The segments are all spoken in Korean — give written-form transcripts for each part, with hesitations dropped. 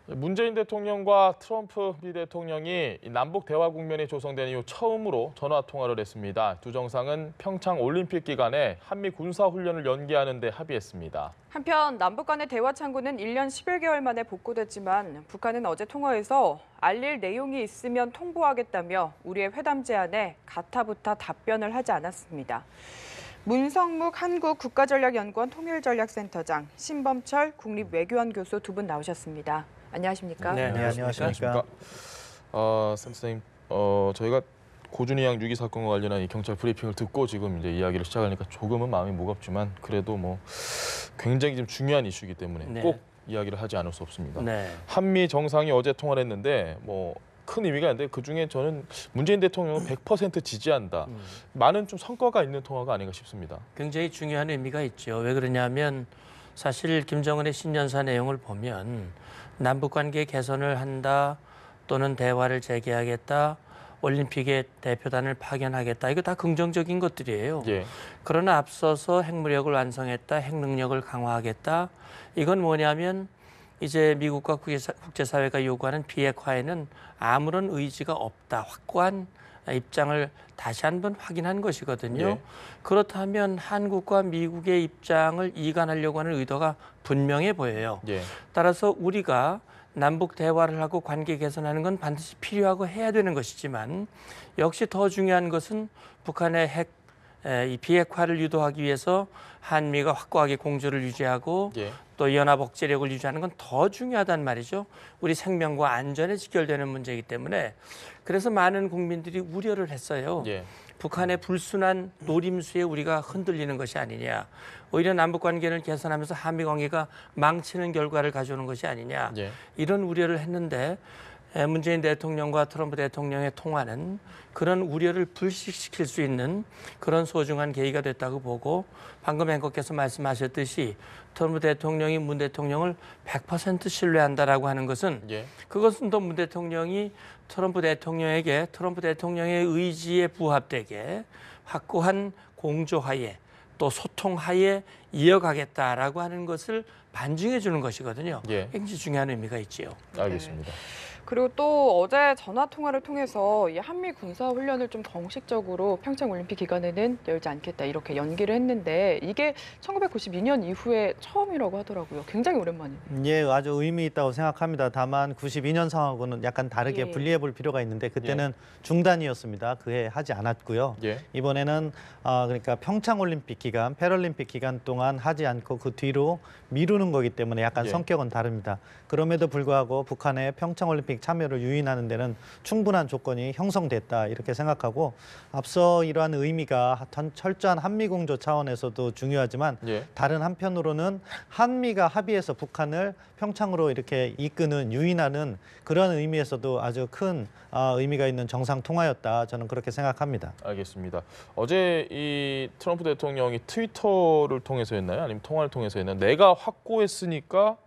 문재인 대통령과 트럼프 미 대통령이 남북 대화 국면이 조성된 이후 처음으로 전화 통화를 했습니다. 두 정상은 평창 올림픽 기간에 한미 군사 훈련을 연기하는 데 합의했습니다. 한편 남북 간의 대화 창구는 1년 11개월 만에 복구됐지만 북한은 어제 통화에서 알릴 내용이 있으면 통보하겠다며 우리의 회담 제안에 가타부타 답변을 하지 않았습니다. 문성묵 한국국가전략연구원 통일전략센터장, 신범철 국립외교원 교수 두 분 나오셨습니다. 안녕하십니까? 네, 안녕하십니까? 선생님, 저희가 고준희 양 유기 사건과 관련한 이 경찰 브리핑을 듣고 지금 이제 이야기를 시작하니까 조금은 마음이 무겁지만 그래도 뭐 굉장히 좀 중요한 이슈이기 때문에 꼭 이야기를 하지 않을 수 없습니다. 한미 정상이 어제 통화를 했는데 큰 의미가 있는데 그중에 저는 문재인 대통령은 100% 지지한다. 많은 좀 성과가 있는 통화가 아닌가 싶습니다. 굉장히 중요한 의미가 있죠. 왜 그러냐면 사실 김정은의 신년사 내용을 보면 남북관계 개선을 한다 또는 대화를 재개하겠다, 올림픽에 대표단을 파견하겠다. 이거 다 긍정적인 것들이에요. 그러나 앞서서 핵무력을 완성했다, 핵능력을 강화하겠다. 이건 뭐냐면 이제 미국과 국제사회가 요구하는 비핵화에는 아무런 의지가 없다. 확고한 입장을 다시 한번 확인한 것이거든요. 그렇다면 한국과 미국의 입장을 이간하려고 하는 의도가 분명해 보여요. 따라서 우리가 남북 대화를 하고 관계 개선하는 건 반드시 필요하고 해야 되는 것이지만 역시 더 중요한 것은 북한의 이 비핵화를 유도하기 위해서 한미가 확고하게 공조를 유지하고 또 연합 억제력을 유지하는 건 더 중요하단 말이죠. 우리 생명과 안전에 직결되는 문제이기 때문에 그래서 많은 국민들이 우려를 했어요. 북한의 불순한 노림수에 우리가 흔들리는 것이 아니냐. 오히려 남북관계를 개선하면서 한미관계가 망치는 결과를 가져오는 것이 아니냐. 이런 우려를 했는데 문재인 대통령과 트럼프 대통령의 통화는 그런 우려를 불식시킬 수 있는 그런 소중한 계기가 됐다고 보고 방금 앵커께서 말씀하셨듯이 트럼프 대통령이 문 대통령을 100% 신뢰한다라고 하는 것은 그것은 또 문 대통령이 트럼프 대통령에게 트럼프 대통령의 의지에 부합되게 확고한 공조하에 또 소통하에 이어가겠다라고 하는 것을 반증해 주는 것이거든요. 굉장히 중요한 의미가 있지요. 알겠습니다. 그리고 또 어제 전화 통화를 통해서 이 한미 군사 훈련을 좀 공식적으로 평창 올림픽 기간에는 열지 않겠다 이렇게 연기를 했는데 이게 1992년 이후에 처음이라고 하더라고요. 굉장히 오랜만이에요. 예, 아주 의미 있다고 생각합니다. 다만 92년 상황하고는 약간 다르게 분리해 볼 필요가 있는데 그때는 중단이었습니다. 그해 하지 않았고요. 이번에는 그러니까 평창 올림픽 기간, 패럴림픽 기간 동안 하지 않고 그 뒤로 미루는 거기 때문에 약간 성격은 다릅니다. 그럼에도 불구하고 북한의 평창 올림픽 참여를 유인하는 데는 충분한 조건이 형성됐다 이렇게 생각하고 앞서 이러한 의미가 철저한 한미 공조 차원에서도 중요하지만 다른 한편으로는 한미가 합의해서 북한을 평창으로 이렇게 이끄는 유인하는 그런 의미에서도 아주 큰 의미가 있는 정상 통화였다 저는 그렇게 생각합니다. 알겠습니다. 어제 이 트럼프 대통령이 트위터를 통해서였나요? 아니면 통화를 통해서였나요? 내가 확고했으니까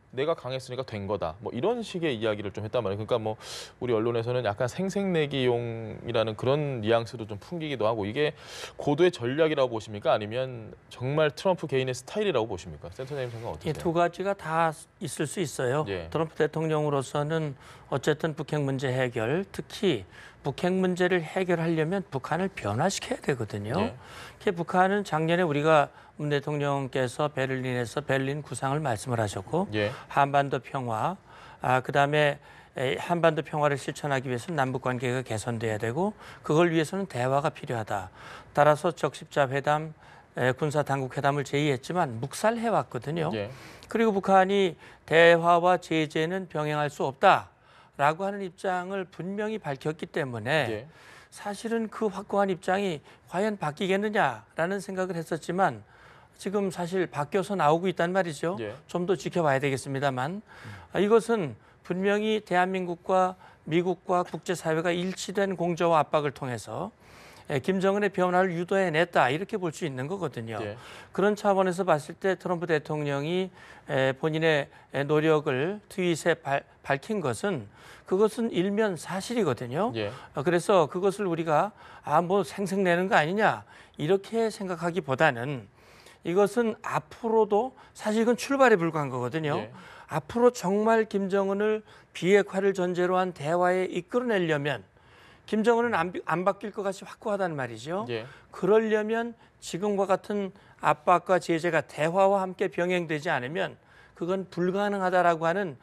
내가 강했으니까 된 거다. 뭐 이런 식의 이야기를 좀 했단 말이에요. 그러니까 뭐 우리 언론에서는 약간 생색내기용이라는 그런 뉘앙스도 좀 풍기기도 하고 이게 고도의 전략이라고 보십니까? 아니면 정말 트럼프 개인의 스타일이라고 보십니까? 센터장님 생각 어떠세요? 두 가지가 다 있을 수 있어요. 트럼프 대통령으로서는 어쨌든 북핵 문제 해결, 특히 북핵 문제를 해결하려면 북한을 변화시켜야 되거든요. 북한은 작년에 우리가 문 대통령께서 베를린에서 베를린 구상을 말씀을 하셨고 한반도 평화, 그다음에 한반도 평화를 실천하기 위해서는 남북 관계가 개선돼야 되고 그걸 위해서는 대화가 필요하다. 따라서 적십자 회담, 군사 당국 회담을 제의했지만 묵살해 왔거든요. 그리고 북한이 대화와 제재는 병행할 수 없다라고 하는 입장을 분명히 밝혔기 때문에 사실은 그 확고한 입장이 과연 바뀌겠느냐라는 생각을 했었지만 지금 사실 바뀌어서 나오고 있단 말이죠. 좀 더 지켜봐야 되겠습니다만 이것은 분명히 대한민국과 미국과 국제사회가 일치된 공조와 압박을 통해서 김정은의 변화를 유도해냈다 이렇게 볼 수 있는 거거든요. 그런 차원에서 봤을 때 트럼프 대통령이 본인의 노력을 트윗에 밝힌 것은 그것은 일면 사실이거든요. 그래서 그것을 우리가 뭐 생색내는 거 아니냐 이렇게 생각하기보다는 이것은 앞으로도 사실 이건 출발에 불과한 거거든요. 앞으로 정말 김정은을 비핵화를 전제로 한 대화에 이끌어내려면 김정은은 안 바뀔 것 같이 확고하다는 말이죠. 예. 그러려면 지금과 같은 압박과 제재가 대화와 함께 병행되지 않으면 그건 불가능하다라고 하는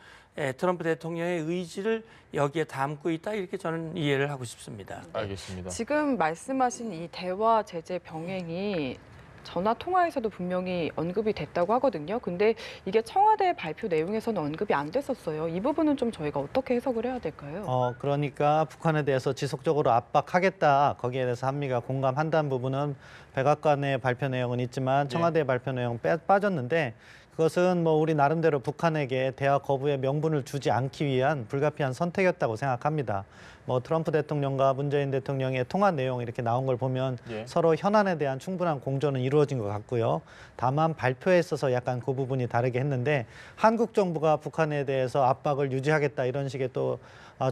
트럼프 대통령의 의지를 여기에 담고 있다 이렇게 저는 이해를 하고 싶습니다. 알겠습니다. 지금 말씀하신 이 대화 제재 병행이 전화 통화에서도 분명히 언급이 됐다고 하거든요. 근데 이게 청와대 발표 내용에서는 언급이 안 됐었어요. 이 부분은 좀 저희가 어떻게 해석을 해야 될까요? 그러니까 북한에 대해서 지속적으로 압박하겠다. 거기에 대해서 한미가 공감한다는 부분은 백악관의 발표 내용은 있지만 청와대 발표 내용 빠졌는데 그것은 뭐 우리 나름대로 북한에게 대화 거부의 명분을 주지 않기 위한 불가피한 선택이었다고 생각합니다. 뭐 트럼프 대통령과 문재인 대통령의 통화 내용 이렇게 나온 걸 보면 서로 현안에 대한 충분한 공조는 이루어진 것 같고요. 다만 발표에 있어서 약간 그 부분이 다르게 했는데 한국 정부가 북한에 대해서 압박을 유지하겠다 이런 식의 또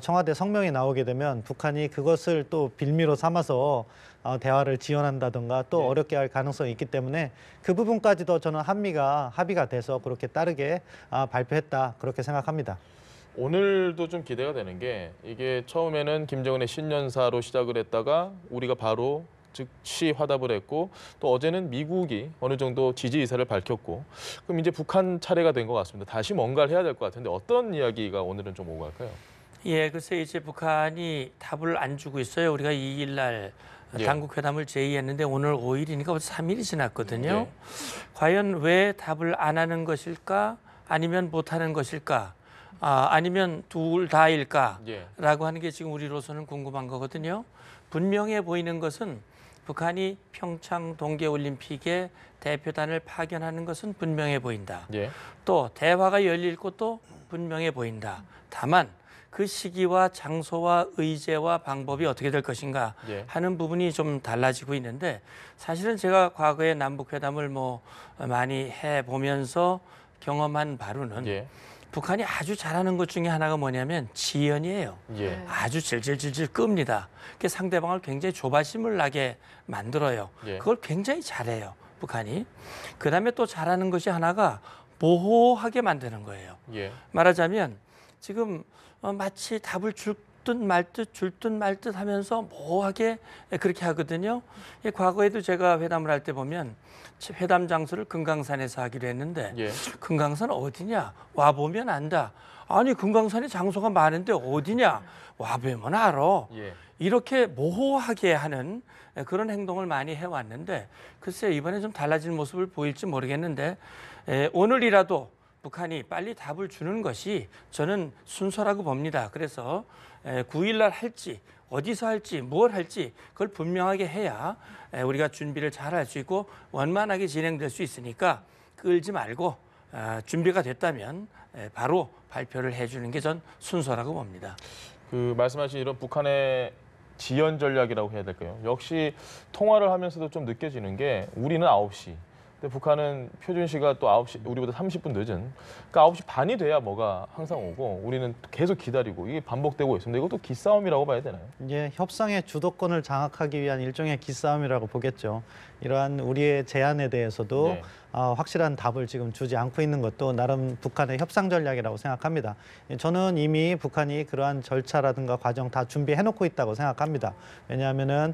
청와대 성명이 나오게 되면 북한이 그것을 또 빌미로 삼아서 대화를 지원한다든가 또 어렵게 할 가능성이 있기 때문에 그 부분까지도 저는 한미가 합의가 돼서 그렇게 따르게 발표했다 그렇게 생각합니다. 오늘도 좀 기대가 되는 게 이게 처음에는 김정은의 신년사로 시작을 했다가 우리가 바로 즉시 화답을 했고 또 어제는 미국이 어느 정도 지지 의사를 밝혔고 그럼 이제 북한 차례가 된 것 같습니다. 다시 뭔가를 해야 될 것 같은데 어떤 이야기가 오늘은 좀 오고 갈까요? 예, 글쎄 이제 북한이 답을 안 주고 있어요. 우리가 2일 날 당국 회담을 제의했는데 오늘 5일이니까 벌써 3일이 지났거든요. 과연 왜 답을 안 하는 것일까? 아니면 못 하는 것일까? 아니면 둘 다일까라고 하는 게 지금 우리로서는 궁금한 거거든요. 분명해 보이는 것은 북한이 평창 동계올림픽에 대표단을 파견하는 것은 분명해 보인다. 또 대화가 열릴 것도 분명해 보인다. 다만 그 시기와 장소와 의제와 방법이 어떻게 될 것인가 하는 부분이 좀 달라지고 있는데 사실은 제가 과거에 남북회담을 뭐 많이 해보면서 경험한 바로는 북한이 아주 잘하는 것 중에 하나가 뭐냐면 지연이에요. 아주 질질질질 끕니다. 그게 상대방을 굉장히 조바심을 나게 만들어요. 그걸 굉장히 잘해요, 북한이. 그다음에 또 잘하는 것이 하나가 모호하게 만드는 거예요. 말하자면 지금 마치 답을 줄 듯 말 듯 하면서 모호하게 그렇게 하거든요. 과거에도 제가 회담을 할 때 보면 회담 장소를 금강산에서 하기로 했는데 금강산 어디냐? 와보면 안다. 아니 금강산에 장소가 많은데 어디냐? 와보면 알아. 이렇게 모호하게 하는 그런 행동을 많이 해왔는데 글쎄 이번에 좀 달라진 모습을 보일지 모르겠는데 오늘이라도 북한이 빨리 답을 주는 것이 저는 순서라고 봅니다. 그래서 9일 날 할지 어디서 할지 무엇 할지 그걸 분명하게 해야 우리가 준비를 잘 할 수 있고 원만하게 진행될 수 있으니까 끌지 말고 준비가 됐다면 바로 발표를 해주는 게 전 순서라고 봅니다. 그 말씀하신 이런 북한의 지연 전략이라고 해야 될까요? 역시 통화를 하면서도 좀 느껴지는 게 우리는 9시. 근데 북한은 표준 시가 또 9시, 우리보다 30분 늦은. 그러니까 9시 반이 돼야 뭐가 항상 오고 우리는 계속 기다리고 이게 반복되고 있습니다. 이것도 기싸움이라고 봐야 되나요? 협상의 주도권을 장악하기 위한 일종의 기싸움이라고 보겠죠. 이러한 우리의 제안에 대해서도 확실한 답을 지금 주지 않고 있는 것도 나름 북한의 협상 전략이라고 생각합니다. 저는 이미 북한이 그러한 절차라든가 과정 다 준비해놓고 있다고 생각합니다. 왜냐하면은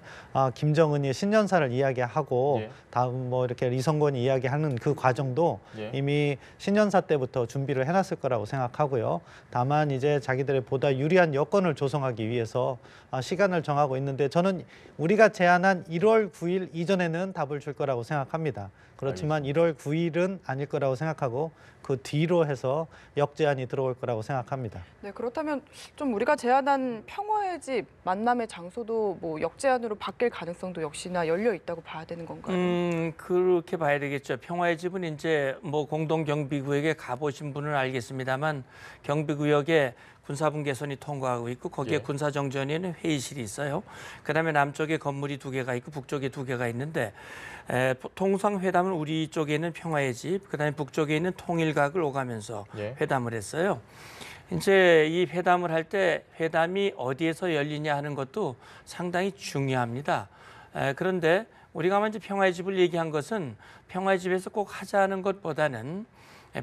김정은이 신년사를 이야기하고 다음 뭐 이렇게 리성건이 이야기하는 그 과정도 이미 신년사 때부터 준비를 해놨을 거라고 생각하고요. 다만 이제 자기들의 보다 유리한 여건을 조성하기 위해서 시간을 정하고 있는데 저는 우리가 제안한 1월 9일 이전에는 답을 줄 거라고 생각합니다. 그렇지만 1월 9일은 아닐 거라고 생각하고 그 뒤로 해서 역제안이 들어올 거라고 생각합니다. 네, 그렇다면 좀 우리가 제안한 평화의 집 만남의 장소도 뭐 역제안으로 바뀔 가능성도 역시나 열려 있다고 봐야 되는 건가요? 그렇게 봐야 되겠죠. 평화의 집은 이제 뭐 공동 경비구역에 가보신 분은 알겠습니다만 경비구역에 군사분 개선이 통과하고 있고 거기에 군사정전에는 회의실이 있어요. 그다음에 남쪽에 건물이 2개가 있고 북쪽에 2개가 있는데 통상회담은 우리 쪽에 있는 평화의 집, 그다음에 북쪽에 있는 통일각을 오가면서 회담을 했어요. 이제 이 회담을 할 때 회담이 어디에서 열리냐 하는 것도 상당히 중요합니다. 그런데 우리가 먼저 평화의 집을 얘기한 것은 평화의 집에서 꼭 하자는 것보다는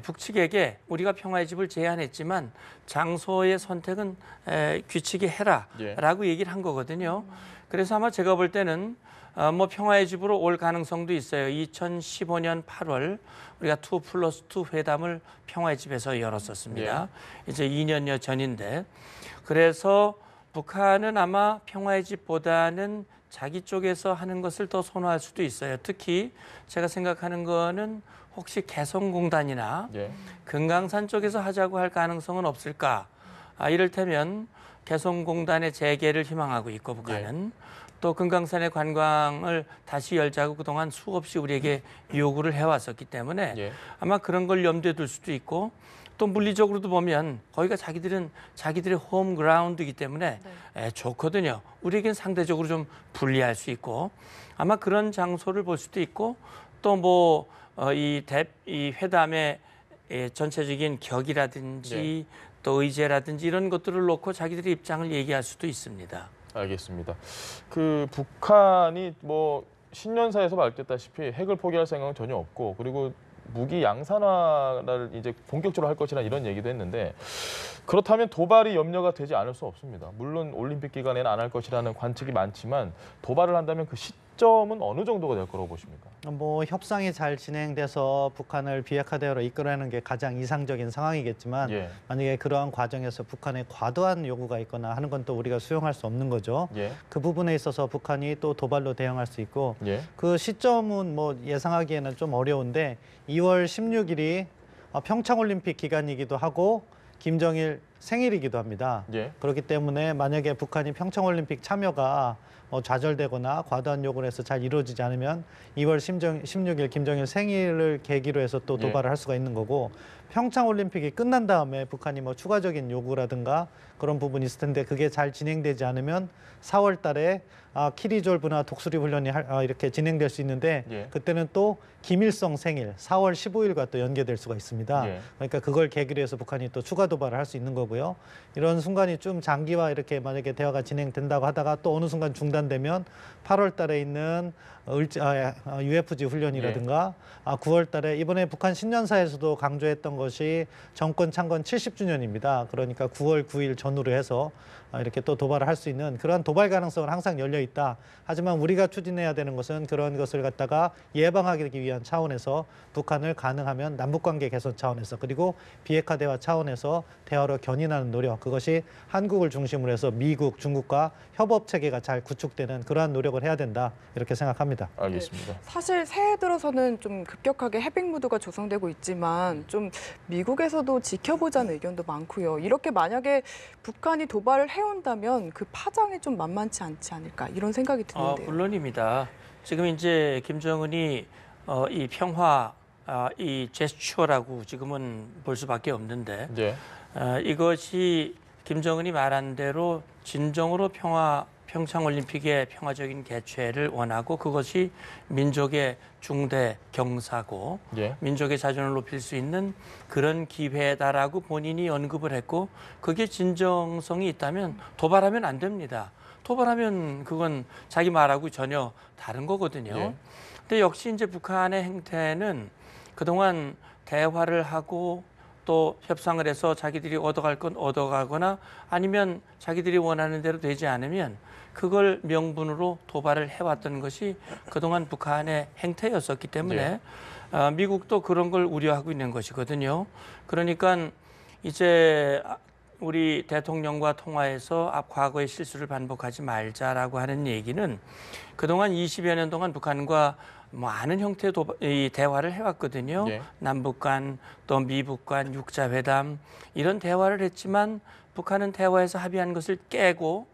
북측에게 우리가 평화의 집을 제안했지만 장소의 선택은 규칙에 해라라고 얘기를 한 거거든요. 그래서 아마 제가 볼 때는 뭐 평화의 집으로 올 가능성도 있어요. 2015년 8월 우리가 2+2 회담을 평화의 집에서 열었었습니다. 이제 2년여 전인데 그래서 북한은 아마 평화의 집보다는 자기 쪽에서 하는 것을 더 선호할 수도 있어요. 특히 제가 생각하는 거는 혹시 개성공단이나 금강산 쪽에서 하자고 할 가능성은 없을까? 이를테면 개성공단의 재개를 희망하고 있고 북한은 또 금강산의 관광을 다시 열자고 그동안 수없이 우리에게 요구를 해왔었기 때문에 아마 그런 걸 염두에 둘 수도 있고 또 물리적으로도 보면 거기가 자기들의 홈그라운드이기 때문에 좋거든요. 우리에겐 상대적으로 좀 불리할 수 있고 아마 그런 장소를 볼 수도 있고 또 뭐 이 회담의 전체적인 격이라든지 또 의제라든지 이런 것들을 놓고 자기들의 입장을 얘기할 수도 있습니다. 알겠습니다. 그 북한이 뭐 신년사에서 밝혔다시피 핵을 포기할 생각은 전혀 없고 그리고 무기 양산화를 이제 본격적으로 할 것이라는 이런 얘기도 했는데 그렇다면 도발이 염려가 되지 않을 수 없습니다. 물론 올림픽 기간에는 안 할 것이라는 관측이 많지만 도발을 한다면 그 시점은 어느 정도가 될 거라고 보십니까? 뭐 협상이 잘 진행돼서 북한을 비핵화 대화로 이끌어내는 게 가장 이상적인 상황이겠지만 만약에 그러한 과정에서 북한의 과도한 요구가 있거나 하는 건 또 우리가 수용할 수 없는 거죠. 그 부분에 있어서 북한이 또 도발로 대응할 수 있고 그 시점은 뭐 예상하기에는 좀 어려운데 2월 16일이 평창올림픽 기간이기도 하고 김정일 생일이기도 합니다. 그렇기 때문에 만약에 북한이 평창올림픽 참여가 좌절되거나 과도한 요구를 해서 잘 이루어지지 않으면 2월 16일 김정일 생일을 계기로 해서 또 도발을 할 수가 있는 거고 평창올림픽이 끝난 다음에 북한이 뭐 추가적인 요구라든가 그런 부분이 있을 텐데 그게 잘 진행되지 않으면 4월 달에 키리졸브나 독수리 훈련이 이렇게 진행될 수 있는데 그때는 또 김일성 생일 4월 15일과 또 연계될 수가 있습니다. 그러니까 그걸 계기로 해서 북한이 또 추가 도발을 할 수 있는 거고요. 이런 순간이 좀 장기화 이렇게 만약에 대화가 진행된다고 하다가 또 어느 순간 중단되면 8월 달에 있는 UFG 훈련이라든가 9월 달에 이번에 북한 신년사에서도 강조했던 것이 정권 창건 70주년입니다. 그러니까 9월 9일 전후로 해서 이렇게 또 도발을 할 수 있는 그런 도발 가능성은 항상 열려 있다. 하지만 우리가 추진해야 되는 것은 그런 것을 갖다가 예방하기 위한 차원에서 북한을 가능하면 남북관계 개선 차원에서 그리고 비핵화 대화 차원에서 대화로 견인하는 노력 그것이 한국을 중심으로 해서 미국, 중국과 협업 체계가 잘 구축되는 그러한 노력을 해야 된다 이렇게 생각합니다. 알겠습니다. 사실 새해 들어서는 좀 급격하게 해빙 무드가 조성되고 있지만 좀 미국에서도 지켜보자는 의견도 많고요. 이렇게 만약에 북한이 도발을 해온다면 그 파장이 좀 만만치 않지 않을까 이런 생각이 드는데요. 물론입니다. 지금 이제 김정은이 이 평화 이 제스처라고 지금은 볼 수밖에 없는데 이것이 김정은이 말한 대로 진정으로 평창올림픽의 평화적인 개최를 원하고 그것이 민족의 중대 경사고 민족의 자존을 높일 수 있는 그런 기회다라고 본인이 언급을 했고 그게 진정성이 있다면 도발하면 안 됩니다. 도발하면 그건 자기 말하고 전혀 다른 거거든요. 근데 역시 이제 북한의 행태는 그동안 대화를 하고 또 협상을 해서 자기들이 얻어갈 건 얻어가거나 아니면 자기들이 원하는 대로 되지 않으면 그걸 명분으로 도발을 해왔던 것이 그동안 북한의 행태였었기 때문에 미국도 그런 걸 우려하고 있는 것이거든요. 그러니까 이제 우리 대통령과 통화해서 과거의 실수를 반복하지 말자라고 하는 얘기는 그동안 20여 년 동안 북한과 많은 형태의 이 대화를 해왔거든요. 남북 간 또 미북 간 육자회담 이런 대화를 했지만 북한은 대화에서 합의한 것을 깨고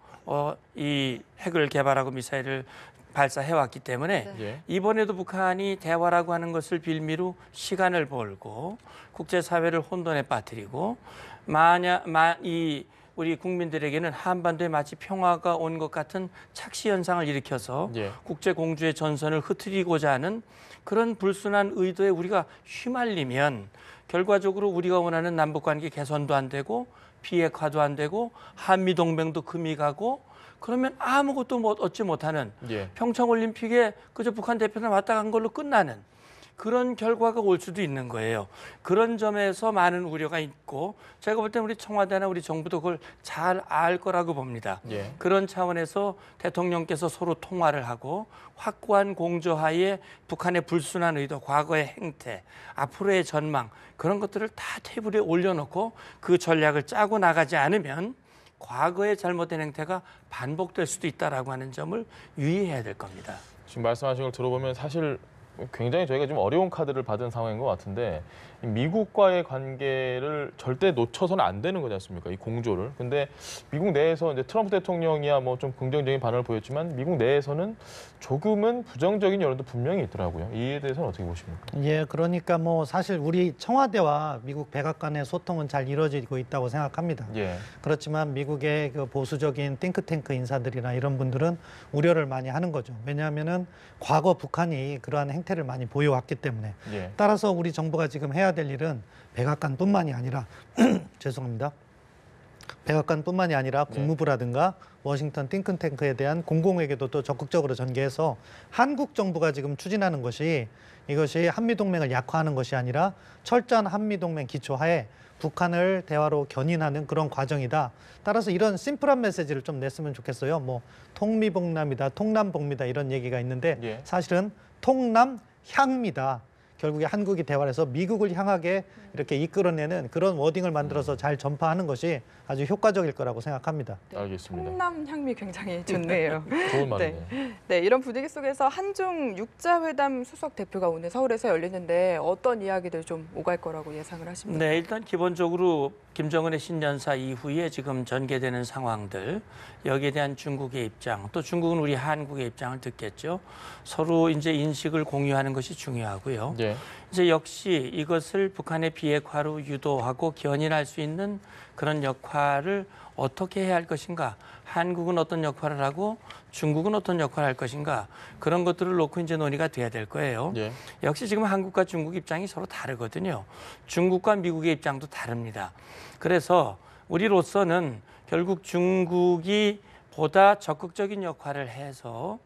이 핵을 개발하고 미사일을 발사해왔기 때문에 이번에도 북한이 대화라고 하는 것을 빌미로 시간을 벌고 국제사회를 혼돈에 빠뜨리고 우리 국민들에게는 한반도에 마치 평화가 온 것 같은 착시 현상을 일으켜서 국제 공주의 전선을 흐트리고자 하는 그런 불순한 의도에 우리가 휘말리면 결과적으로 우리가 원하는 남북관계 개선도 안 되고 비핵화도 안 되고 한미동맹도 금이 가고 그러면 아무것도 얻지 못하는 평창올림픽에 그저 북한 대표단 왔다 간 걸로 끝나는 그런 결과가 올 수도 있는 거예요. 그런 점에서 많은 우려가 있고 제가 볼 때는 우리 청와대나 우리 정부도 그걸 잘 알 거라고 봅니다. 예. 그런 차원에서 대통령께서 서로 통화를 하고 확고한 공조하에 북한의 불순한 의도, 과거의 행태, 앞으로의 전망 그런 것들을 다 테이블에 올려놓고 그 전략을 짜고 나가지 않으면 과거의 잘못된 행태가 반복될 수도 있다라고 하는 점을 유의해야 될 겁니다. 지금 말씀하신 걸 들어보면 사실 굉장히 저희가 좀 어려운 카드를 받은 상황인 것 같은데 미국과의 관계를 절대 놓쳐서는 안 되는 거지 않습니까? 이 공조를. 근데 미국 내에서 이제 트럼프 대통령이야 뭐 좀 긍정적인 반응을 보였지만 미국 내에서는 조금은 부정적인 여론도 분명히 있더라고요. 이에 대해서는 어떻게 보십니까? 예, 그러니까 뭐 사실 우리 청와대와 미국 백악관의 소통은 잘 이루어지고 있다고 생각합니다. 예. 그렇지만 미국의 그 보수적인 띵크탱크 인사들이나 이런 분들은 우려를 많이 하는 거죠. 왜냐하면은 과거 북한이 그러한 행태를 많이 보여왔기 때문에. 예. 따라서 우리 정부가 지금 해야 될 일은 백악관뿐만이 아니라 죄송합니다. 백악관뿐만이 아니라 국무부라든가 워싱턴 띵크탱크에 대한 공공에게도 또 적극적으로 전개해서 한국 정부가 지금 추진하는 것이 이것이 한미동맹을 약화하는 것이 아니라 철저한 한미동맹 기초하에 북한을 대화로 견인하는 그런 과정이다. 따라서 이런 심플한 메시지를 좀 냈으면 좋겠어요. 뭐 통미복남이다, 통남복미다 이런 얘기가 있는데 사실은 통남향미다. 결국에 한국이 대화를 해서 미국을 향하게 이렇게 이끌어내는 그런 워딩을 만들어서 잘 전파하는 것이 아주 효과적일 거라고 생각합니다. 네, 알겠습니다. 통남 향미 굉장히 좋네요. 좋은 말이네요. 네, 이런 분위기 속에서 한중 육자회담 수석 대표가 오늘 서울에서 열리는데 어떤 이야기들 좀 오갈 거라고 예상을 하십니까? 네, 일단 기본적으로 김정은의 신년사 이후에 지금 전개되는 상황들, 여기에 대한 중국의 입장, 또 중국은 우리 한국의 입장을 듣겠죠. 서로 이제 인식을 공유하는 것이 중요하고요. 예. 이제 역시 이것을 북한의 비핵화로 유도하고 견인할 수 있는 그런 역할을 어떻게 해야 할 것인가, 한국은 어떤 역할을 하고 중국은 어떤 역할을 할 것인가, 그런 것들을 놓고 이제 논의가 돼야 될 거예요. 예. 역시 지금 한국과 중국 입장이 서로 다르거든요. 중국과 미국의 입장도 다릅니다. 그래서 우리로서는 결국 중국이 보다 적극적인 역할을 해서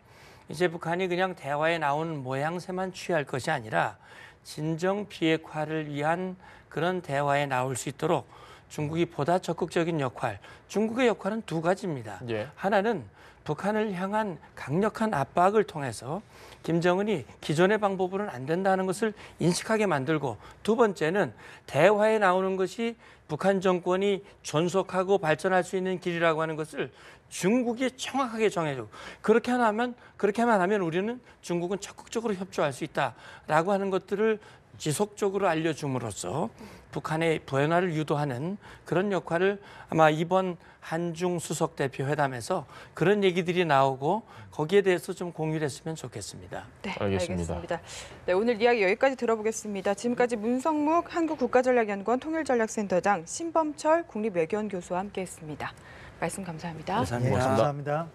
이제 북한이 그냥 대화에 나오는 모양새만 취할 것이 아니라 진정 비핵화를 위한 그런 대화에 나올 수 있도록 중국이 보다 적극적인 역할, 중국의 역할은 두 가지입니다. 예. 하나는 북한을 향한 강력한 압박을 통해서 김정은이 기존의 방법으로는 안 된다는 것을 인식하게 만들고, 두 번째는 대화에 나오는 것이 북한 정권이 존속하고 발전할 수 있는 길이라고 하는 것을 중국이 정확하게 정해주고, 그렇게만 하면 우리는 중국은 적극적으로 협조할 수 있다라고 하는 것들을 지속적으로 알려줌으로써 북한의 부연화를 유도하는 그런 역할을 아마 이번 한중 수석 대표 회담에서 그런 얘기들이 나오고 거기에 대해서 좀 공유를 했으면 좋겠습니다. 네, 알겠습니다. 알겠습니다. 네, 오늘 이야기 여기까지 들어보겠습니다. 지금까지 문성묵 한국국가전략연구원 통일전략센터장, 신범철 국립외교원 교수와 함께했습니다. 말씀 감사합니다. 감사합니다. 예, 감사합니다.